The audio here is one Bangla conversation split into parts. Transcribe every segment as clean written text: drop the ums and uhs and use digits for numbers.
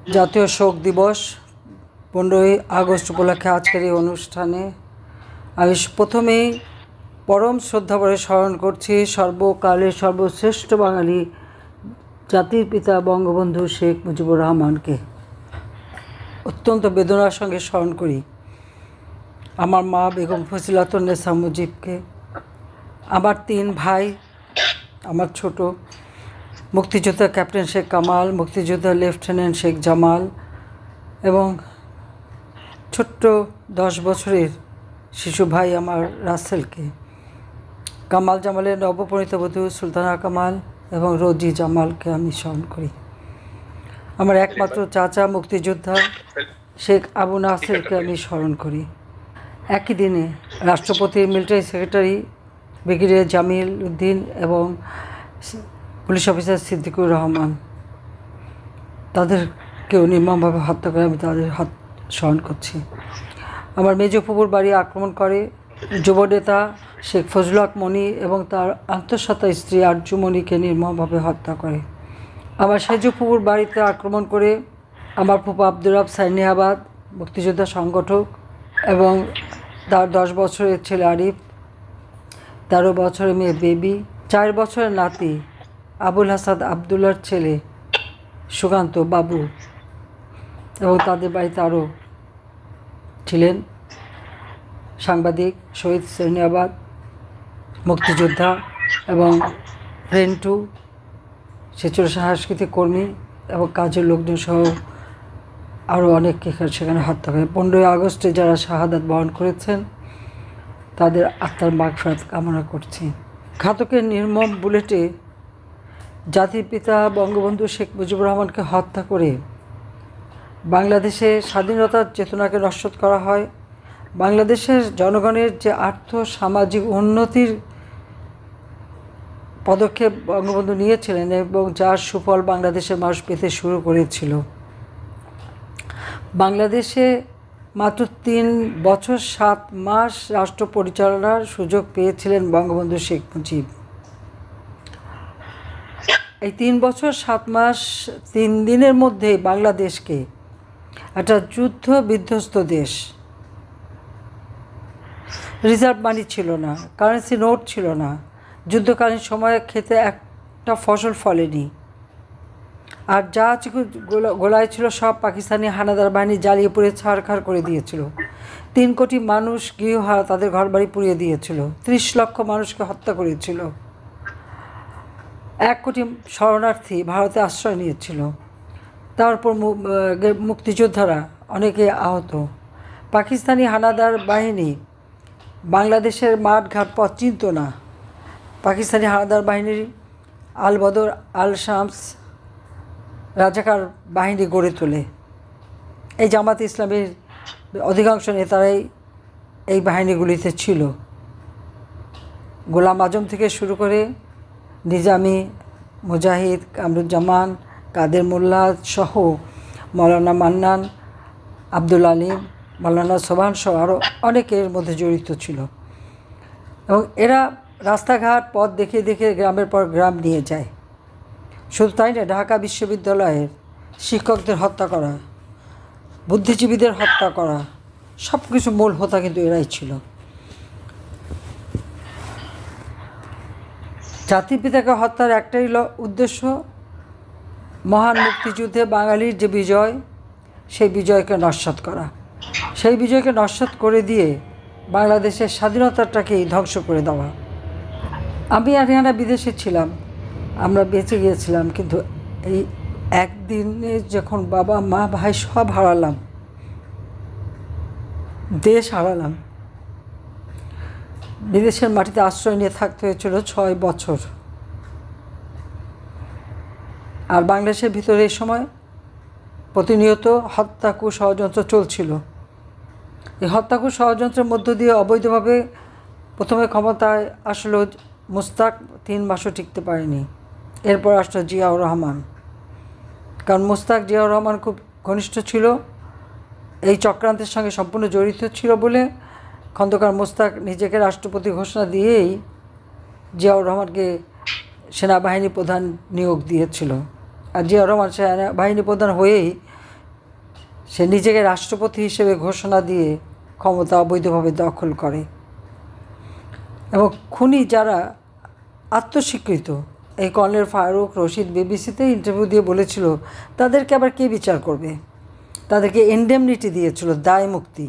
জাতীয় শোক দিবস 15ই আগস্ট উপলক্ষে আজকের এই অনুষ্ঠানে আমি প্রথমেই পরম শ্রদ্ধাভরে স্মরণ করছি সর্বকালের সর্বশ্রেষ্ঠ বাঙালি জাতির পিতা বঙ্গবন্ধু শেখ মুজিবুর রহমানকে অত্যন্ত বেদনার সঙ্গে স্মরণ করি। আমার মা বেগম ফজিলাতুন্নেছা মুজিবকে, আমার 3 ভাই, আমার ছোট মুক্তিযোদ্ধা ক্যাপ্টেন শেখ কামাল, মুক্তিযোদ্ধা লেফটেন্যান্ট শেখ জামাল এবং ছোট্ট 10 বছরের শিশু ভাই আমার রাসেলকে, কামাল জামালের নবপরিণীত বধূ সুলতানা কামাল এবং রোজি জামালকে আমি স্মরণ করি। আমার একমাত্র চাচা মুক্তিযোদ্ধা শেখ আবু নাসেরকে আমি স্মরণ করি। একই দিনে রাষ্ট্রপতির military secretary brigadier Jamil Uddin এবং পুলিশ অফিসার সিদ্দিকুর রহমান, তাদেরকেও নির্মমভাবে হত্যা করে আমি তাদের স্মরণ করছি। আমার মেজ ফুপুর বাড়ি আক্রমণ করে যুবনেতা শেখ ফজলুল হক মনি এবং তার আন্তঃসত্ত্বা স্ত্রী আরজু মনিকে নির্মমভাবে হত্যা করে। আমার সেজ ফুপুর বাড়িতে আক্রমণ করে আমার ফুপা আব্দুর রব সাইনিয়াবাদ, মুক্তিযোদ্ধা সংগঠক, এবং তার 10 বছরের ছেলে আরিফ, 13 বছরের মেয়ে বেবি, 4 বছরের নাতি আবুল হাসান আবদুল্লার ছেলে সুকান্ত বাবু, এবং তাদের বাড়িতে আরও ছিলেন সাংবাদিক শহীদ সেরনিয়াবাদ, মুক্তিযোদ্ধা এবং রেন্টু, সে ছিল সাংস্কৃতিক কর্মী এবং কাজের লোকজন সহ আরও অনেককে সেখানে হত্যা করে। 15ই আগস্টে যারা শাহাদাত বরণ করেছেন তাদের আত্মার মাগফিরাত কামনা করছি। ঘাতকের নির্মম বুলেটে জাতির পিতা বঙ্গবন্ধু শেখ মুজিবুর রহমানকে হত্যা করে বাংলাদেশে স্বাধীনতার চেতনাকে নস্যাৎ করা হয়। বাংলাদেশের জনগণের যে সামাজিক উন্নতির পদক্ষেপ বঙ্গবন্ধু নিয়েছিলেন এবং যার সুফল বাংলাদেশের মানুষ পেতে শুরু করেছিল। বাংলাদেশে মাত্র 3 বছর 7 মাস রাষ্ট্র পরিচালনার সুযোগ পেয়েছিলেন বঙ্গবন্ধু শেখ মুজিব। এই 3 বছর 7 মাস 3 দিনের মধ্যে বাংলাদেশকে একটা যুদ্ধ বিধ্বস্ত দেশ, রিজার্ভ মানি ছিল না, কারেন্সি নোট ছিল না, যুদ্ধকালীন সময়ে খেতে একটা ফসল ফলেনি, আর যা গোলায় ছিল সব পাকিস্তানি হানাদার বাহিনী জ্বালিয়ে পুড়ে ছাড়খাড় করে দিয়েছিল। 3 কোটি মানুষ গৃহহারা, তাদের ঘরবাড়ি পুড়িয়ে দিয়েছিল। 30 লক্ষ মানুষকে হত্যা করেছিল। 1 কোটি শরণার্থী ভারতে আশ্রয় নিয়েছিল। তারপর মুক্তিযোদ্ধারা অনেকে আহত। পাকিস্তানি হানাদার বাহিনী বাংলাদেশের মাঠঘাট পথ চিনত না। পাকিস্তানি হানাদার বাহিনীর আল বদর, আল শামস, রাজাকার বাহিনী গড়ে তোলে। এই জামাত ইসলামের অধিকাংশ নেতারাই এই বাহিনীগুলিতে ছিল। গোলাম আজম থেকে শুরু করে নিজামি, মুজাহিদ, কামরুজ্জামান, কাদের মোল্লা সহ মৌলানা মান্নান, আব্দুল আলিম, মৌলানা সোবহান সহ আরও অনেকের মধ্যে জড়িত ছিল। এবং এরা রাস্তাঘাট পথ দেখিয়ে দেখিয়ে গ্রামের পর গ্রাম নিয়ে যায়। শুধু তাই না, ঢাকা বিশ্ববিদ্যালয়ের শিক্ষকদের হত্যা করা, বুদ্ধিজীবীদের হত্যা করা, সব কিছু মূল হোতা কিন্তু এরাই ছিল। জাতির পিতাকে হত্যার একটাই উদ্দেশ্য, মহান মুক্তিযুদ্ধে বাঙালির যে বিজয়, সেই বিজয়কে নস্যাৎ করা। সেই বিজয়কে নস্যাৎ করে দিয়ে বাংলাদেশের স্বাধীনতাটাকেই ধ্বংস করে দেওয়া। আমি আরিয়ানা বিদেশে ছিলাম, আমরা বেঁচে গিয়েছিলাম, কিন্তু এই একদিনে যখন বাবা মা ভাই সব হারালাম, দেশ হারালাম, বিদেশের মাটিতে আশ্রয় নিয়ে থাকতে হয়েছিল 6 বছর। আর বাংলাদেশের ভিতরে এই সময় প্রতিনিয়ত হত্যা ষড়যন্ত্র চলছিল। এই হত্যা ষড়যন্ত্রের মধ্য দিয়ে অবৈধভাবে প্রথমে ক্ষমতায় আসলো মুস্তাক, 3 মাসও টিকতে পারেনি। এরপর আসলো জিয়াউর রহমান, কারণ মুস্তাক জিয়াউর রহমান খুব ঘনিষ্ঠ ছিল, এই চক্রান্তের সঙ্গে সম্পূর্ণ জড়িত ছিল বলে খন্দকার মুস্তাক নিজেকে রাষ্ট্রপতি ঘোষণা দিয়েই জিয়াউর রহমানকে সেনাবাহিনী প্রধান নিয়োগ দিয়েছিল। আর জিয়াউর রহমান সেনাবাহিনী প্রধান হয়েই সে নিজেকে রাষ্ট্রপতি হিসেবে ঘোষণা দিয়ে ক্ষমতা অবৈধভাবে দখল করে। এবং খুনি যারা আত্মস্বীকৃত, এই কর্নেল ফারুক রশিদ বিবিসিতে ইন্টারভিউ দিয়ে বলেছিল তাদেরকে আবার কে বিচার করবে, তাদেরকে ইন্ডেমনিটি দিয়েছিল, দায় মুক্তি।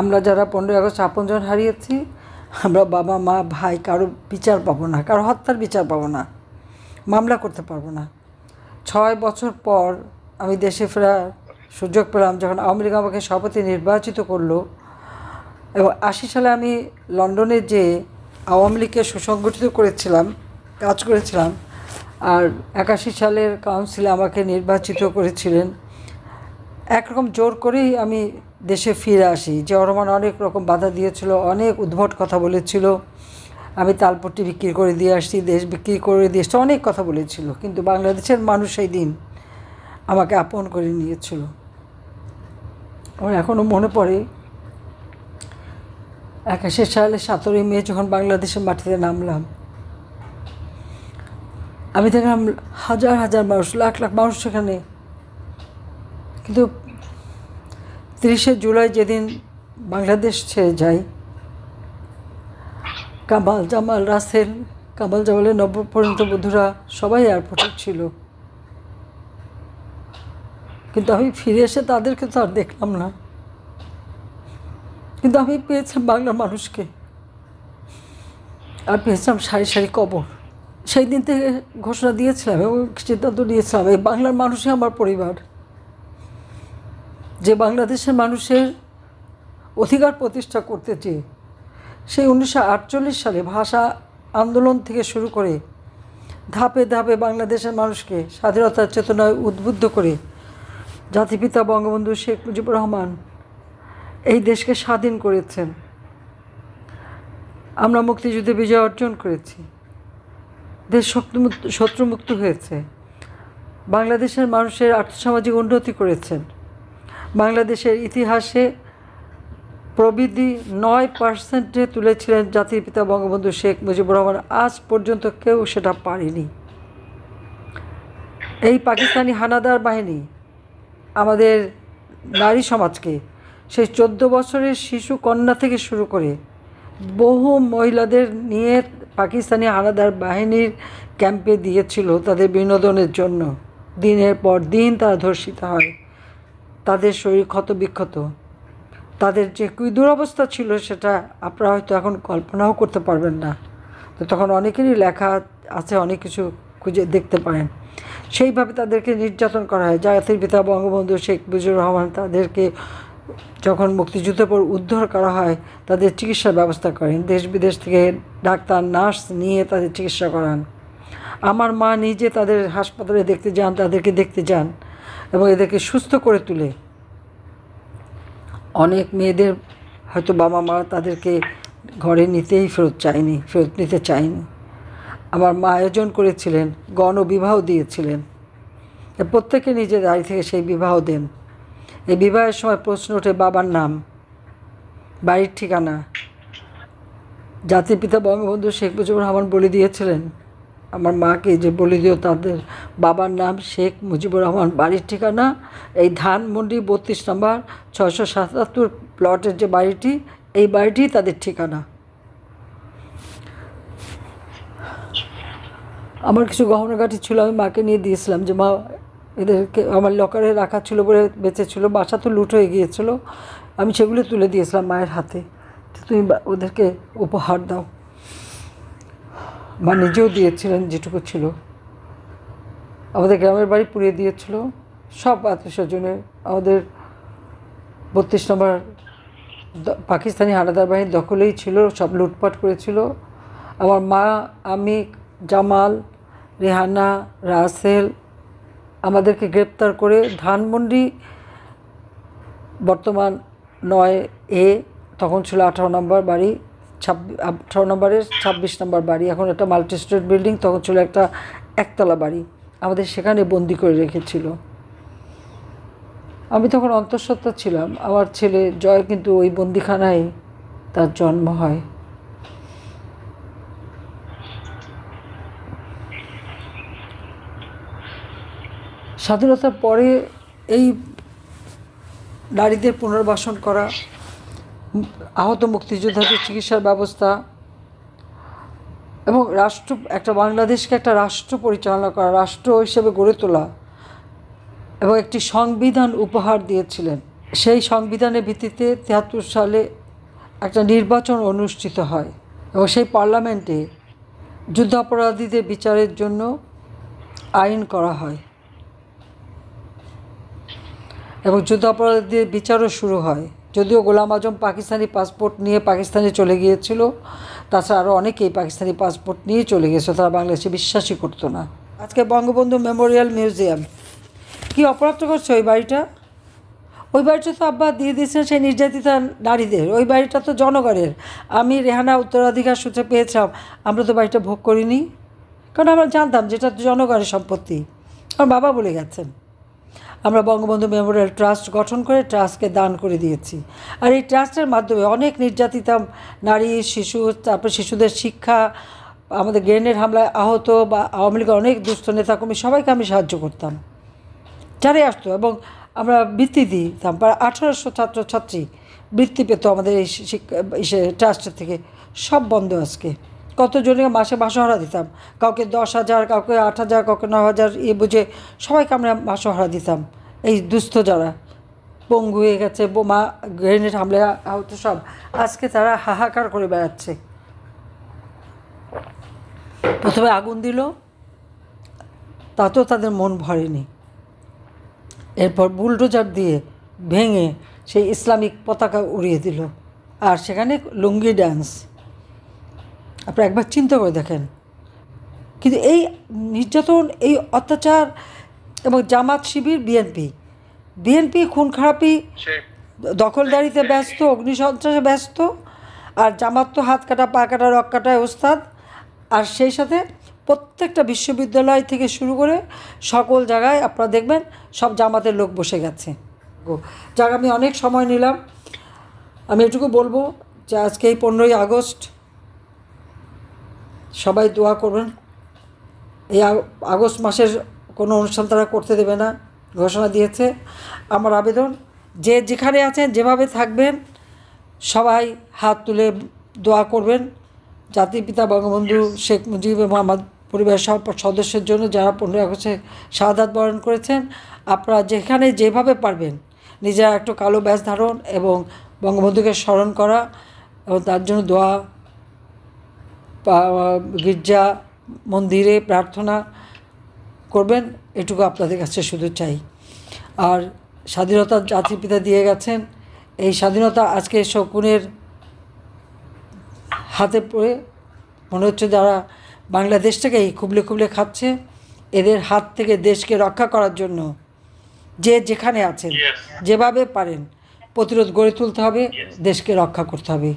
আমরা যারা 15ই আগস্ট আপনজন হারিয়েছি, আমরা বাবা মা ভাই কারো বিচার পাবো না, কারো হত্যার বিচার পাবো না, মামলা করতে পারবো না। 6 বছর পর আমি দেশে ফেরার সুযোগ পেলাম যখন আওয়ামী লীগ আমাকে সভাপতি নির্বাচিত করলো। এবং 80 সালে আমি লন্ডনে যে আওয়ামী লীগকে সুসংগঠিত করেছিলাম, কাজ করেছিলাম, আর 81 সালের কাউন্সিলে আমাকে নির্বাচিত করেছিলেন। একরকম জোর করেই আমি দেশে ফিরে আসি। জিয়াউর রহমান অনেক রকম বাধা দিয়েছিল, অনেক উদ্ভট কথা বলেছিল, আমি তালপট্টি বিক্রি করে দিয়ে আসছি, দেশ বিক্রি করে দিয়ে আসছি, অনেক কথা বলেছিল। কিন্তু বাংলাদেশের মানুষ সেই দিন আমাকে আপন করে নিয়েছিল। আমার এখনও মনে পড়ে 81 সালে 17ই মে যখন বাংলাদেশের মাটিতে নামলাম, আমি দেখলাম হাজার হাজার মানুষ, লাখ লাখ মানুষ সেখানে। কিন্তু 30শে জুলাই যেদিন বাংলাদেশ ছেড়ে যাই, কামাল জামাল রাসেল, কামাল জামালের নবপরিণত বধূরা সবাই এয়ারপোর্টে ছিল। কিন্তু আমি ফিরে এসে তাদেরকে তো আর দেখলাম না। কিন্তু আমি পেয়েছিলাম বাংলার মানুষকে, আর পেয়েছিলাম সারি সারি কবর। সেই দিন থেকে ঘোষণা দিয়েছিলাম এবং সিদ্ধান্ত নিয়েছিলাম, এই বাংলার মানুষই আমার পরিবার। যে বাংলাদেশের মানুষের অধিকার প্রতিষ্ঠা করতে চেয়ে সেই 1948 সালে ভাষা আন্দোলন থেকে শুরু করে ধাপে ধাপে বাংলাদেশের মানুষকে স্বাধীনতার চেতনায় উদ্বুদ্ধ করে জাতিপিতা বঙ্গবন্ধু শেখ মুজিবুর রহমান এই দেশকে স্বাধীন করেছেন। আমরা মুক্তিযুদ্ধে বিজয় অর্জন করেছি, দেশ শত্রুমুক্ত হয়েছে, বাংলাদেশের মানুষের আর্থসামাজিক উন্নতি করেছেন। বাংলাদেশের ইতিহাসে প্রবৃদ্ধি 9% তুলেছিলেন জাতির পিতা বঙ্গবন্ধু শেখ মুজিবুর রহমান। আজ পর্যন্ত কেউ সেটা পারেনি। এই পাকিস্তানি হানাদার বাহিনী আমাদের নারী সমাজকে, সেই 14 বছরের শিশু কন্যা থেকে শুরু করে বহু মহিলাদের নিয়ে পাকিস্তানি হানাদার বাহিনীর ক্যাম্পে দিয়েছিল তাদের বিনোদনের জন্য। দিনের পর দিন তারা ধর্ষিত হয়, তাদের শরীর ক্ষতবিক্ষত, তাদের যে কি দুরবস্থা ছিল সেটা আপনারা হয়তো এখন কল্পনাও করতে পারবেন না। তো তখন অনেকেরই লেখা আছে, অনেক কিছু খুঁজে দেখতে পারেন। সেইভাবে তাদেরকে নির্যাতন করা হয়। জাতির পিতা বঙ্গবন্ধু শেখ মুজিবুর রহমান তাদেরকে যখন মুক্তিযুদ্ধের পর উদ্ধার করা হয়, তাদের চিকিৎসার ব্যবস্থা করেন, দেশ বিদেশ থেকে ডাক্তার নার্স নিয়ে তাদের চিকিৎসা করান। আমার মা নিজে তাদের হাসপাতালে দেখতে যান, তাদেরকে দেখতে যান এবং এদেরকে সুস্থ করে তুলে। অনেক মেয়েদের হয়তো বাবা মা তাদেরকে ঘরে ফেরত নিতে চায়নি। আমার মা আয়োজন করেছিলেন, গণবিবাহ দিয়েছিলেন। প্রত্যেকে নিজের বাড়ি থেকে সেই বিবাহ দেন। এই বিবাহের সময় প্রশ্ন ওঠে বাবার নাম, বাড়ির ঠিকানা। জাতির পিতা বঙ্গবন্ধু শেখ মুজিবুর রহমান বলে দিয়েছিলেন আমার মাকে যে বলে দিও তাদের বাবার নাম শেখ মুজিবুর রহমান, বাড়ির ঠিকানা এই ধানমন্ডি 32 নম্বর 677 প্লটের যে বাড়িটি, এই বাড়িটি তাদের ঠিকানা। আমার কিছু গহনাগাটি ছিল, আমি মাকে নিয়ে দিয়েছিলাম যে মা এদেরকে, আমার লকারে রাখা ছিল বলে বেঁচে ছিল, বাসা তো লুট হয়ে গিয়েছিল, আমি সেগুলো তুলে দিয়েছিলাম মায়ের হাতে, তুমি ওদেরকে উপহার দাও। মা নিজেও দিয়েছিলেন যেটুকু ছিল। আমাদের গ্রামের বাড়ি পুড়িয়ে দিয়েছিল, সব আত্মীয়স্বজনের। আমাদের 32 নম্বর পাকিস্তানি হানাদার বাহিনীর দখলেই ছিল, সব লুটপাট করেছিল। আমার মা, আমি, জামাল, রেহানা, রাসেল আমাদেরকে গ্রেপ্তার করে ধানমন্ডি বর্তমান 9A, তখন ছিল 18 নম্বর বাড়ি, 18 নম্বরের 26 নম্বর বাড়ি, এখন একটা মাল্টি স্টোরেড বিল্ডিং, তখন ছিল একটা একতলা বাড়ি, আমাদের সেখানে বন্দি করে রেখেছিল। আমি তখন অন্তঃসত্ত্বা ছিলাম। আমার ছেলে জয় কিন্তু ওই বন্দিখানায় তার জন্ম হয়। স্বাধীনতার পরে এই নারীদের পুনর্বাসন করা, আহত মুক্তিযোদ্ধাদের চিকিৎসার ব্যবস্থা এবং একটা বাংলাদেশকে একটা রাষ্ট্র পরিচালনা করা, রাষ্ট্র হিসেবে গড়ে তোলা এবং একটি সংবিধান উপহার দিয়েছিলেন। সেই সংবিধানের ভিত্তিতে ৭৩ সালে একটা নির্বাচন অনুষ্ঠিত হয় এবং সেই পার্লামেন্টে যুদ্ধাপরাধীদের বিচারের জন্য আইন করা হয় এবং যুদ্ধাপরাধীদের বিচারও শুরু হয়। যদিও গোলাম আজম পাকিস্তানি পাসপোর্ট নিয়ে পাকিস্তানে চলে গিয়েছিল, তাছাড়া আরও অনেকেই পাকিস্তানি পাসপোর্ট নিয়ে চলে গিয়েছিল, তারা বাংলাদেশে বিশ্বাসই করতো না। আজকে বঙ্গবন্ধু মেমোরিয়াল মিউজিয়াম কী অপরাধ করছে ওই বাড়িটা? ওই বাড়িটা তো আব্বা দিয়ে দিয়েছেন সেই নির্যাতিতা নারীদের। ওই বাড়িটা তো জনগণের। আমি রেহানা উত্তরাধিকার সূত্রে পেয়েছিলাম, আমরা তো বাড়িটা ভোগ করিনি, কারণ আমরা জানতাম যেটা জনগণের সম্পত্তি। আমার বাবা বলে গেছেন। আমরা বঙ্গবন্ধু মেমোরিয়াল ট্রাস্ট গঠন করে ট্রাস্টকে দান করে দিয়েছি। আর এই ট্রাস্টের মাধ্যমে অনেক নির্যাতিতা নারী, শিশু, তারপর শিশুদের শিক্ষা, আমাদের গ্রেনেড হামলায় আহত বা আওয়ামী লীগের অনেক দুস্থ নেতাকর্মী সবাইকে আমি সাহায্য করতাম, যারাই আসতো, এবং আমরা বৃত্তি দিতাম। প্রায় 1800 ছাত্রছাত্রী বৃত্তি পেত আমাদের এই ট্রাস্টের থেকে। সব বন্ধ আজকে। কতজনকে মাসে মাসোহারা দিতাম, কাউকে 10,000, কাউকে 8,000, কাউকে 9,000, বুঝে সবাইকে আমরা মাসোহারা দিতাম। এই দুস্থ যারা পঙ্গু হয়ে গেছে, বোমা গ্রেনেড হামলে আহত, সব আজকে তারা হাহাকার করে বেড়াচ্ছে। প্রথমে আগুন দিল, তাতেও তাদের মন ভরেনি। এরপর বুলডোজার দিয়ে ভেঙে সেই ইসলামিক পতাকা উড়িয়ে দিল, আর সেখানে লুঙ্গি ডান্স। আপনি একবার চিন্তা করে দেখেন। কিন্তু এই নির্যাতন, এই অত্যাচার, এবং জামাত, শিবির, বিএনপি খুন খারাপি, দখলদারিতে ব্যস্ত, অগ্নিসন্ত্রাসে ব্যস্ত, আর জামাত তো হাত কাটা, পা কাটা, রক কাটায় ওস্তাদ। আর সেই সাথে প্রত্যেকটা বিশ্ববিদ্যালয় থেকে শুরু করে সকল জায়গায় আপনারা দেখবেন সব জামাতের লোক বসে গেছে। যাক, আমি অনেক সময় নিলাম। আমি এটুকু বলবো যে আজকে এই 15ই আগস্ট সবাই দোয়া করবেন। এই আগস্ট মাসের কোনো অনুষ্ঠান তারা করতে দেবে না, ঘোষণা দিয়েছে। আমার আবেদন, যে যেখানে আছেন, যেভাবে থাকবেন, সবাই হাত তুলে দোয়া করবেন জাতির পিতা বঙ্গবন্ধু শেখ মুজিব এবং আমার পরিবারের সব সদস্যের জন্য, যারা 15ই আগস্টে শাহাদাত বরণ করেছেন। আপনারা যেখানে যেভাবে পারবেন নিজেরা একটু কালো ব্যাজ ধারণ এবং বঙ্গবন্ধুকে স্মরণ করা এবং তার জন্য দোয়া, গির্জা মন্দিরে প্রার্থনা করবেন, এটুকু আপনাদের কাছে শুধু চাই। আর স্বাধীনতা জাতির পিতা দিয়ে গেছেন, এই স্বাধীনতা আজকে শকুনের হাতে পড়ে মনে হচ্ছে যারা বাংলাদেশটাকেই খুবলে খুবলে খাচ্ছে, এদের হাত থেকে দেশকে রক্ষা করার জন্য যে যেখানে আছেন যেভাবে পারেন প্রতিরোধ গড়ে তুলতে হবে, দেশকে রক্ষা করতে হবে।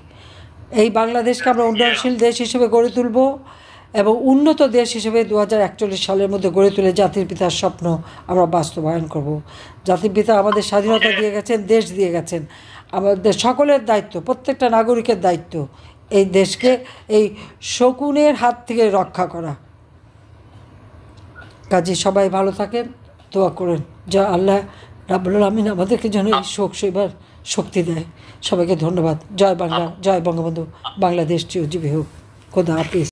এই বাংলাদেশকে আমরা উন্নয়নশীল দেশ হিসেবে গড়ে তুলব এবং উন্নত দেশ হিসেবে 2041 সালের মধ্যে গড়ে তুলে জাতির পিতার স্বপ্ন আমরা বাস্তবায়ন করব। জাতির পিতা আমাদের স্বাধীনতা দিয়ে গেছেন, দেশ দিয়ে গেছেন। আমাদের সকলের দায়িত্ব, প্রত্যেকটা নাগরিকের দায়িত্ব এই দেশকে এই শকুনের হাত থেকে রক্ষা করা। কাজে সবাই ভালো থাকেন, দোয়া করেন যা আল্লাহ রাব্বুল আলামিন আমাদেরকে যেন এই শোক সইবার শক্তি দেয়। সবাইকে ধন্যবাদ। জয় বাংলা, জয় বঙ্গবন্ধু, বাংলাদেশ চিরজীবী হোক। খোদা হাফিজ।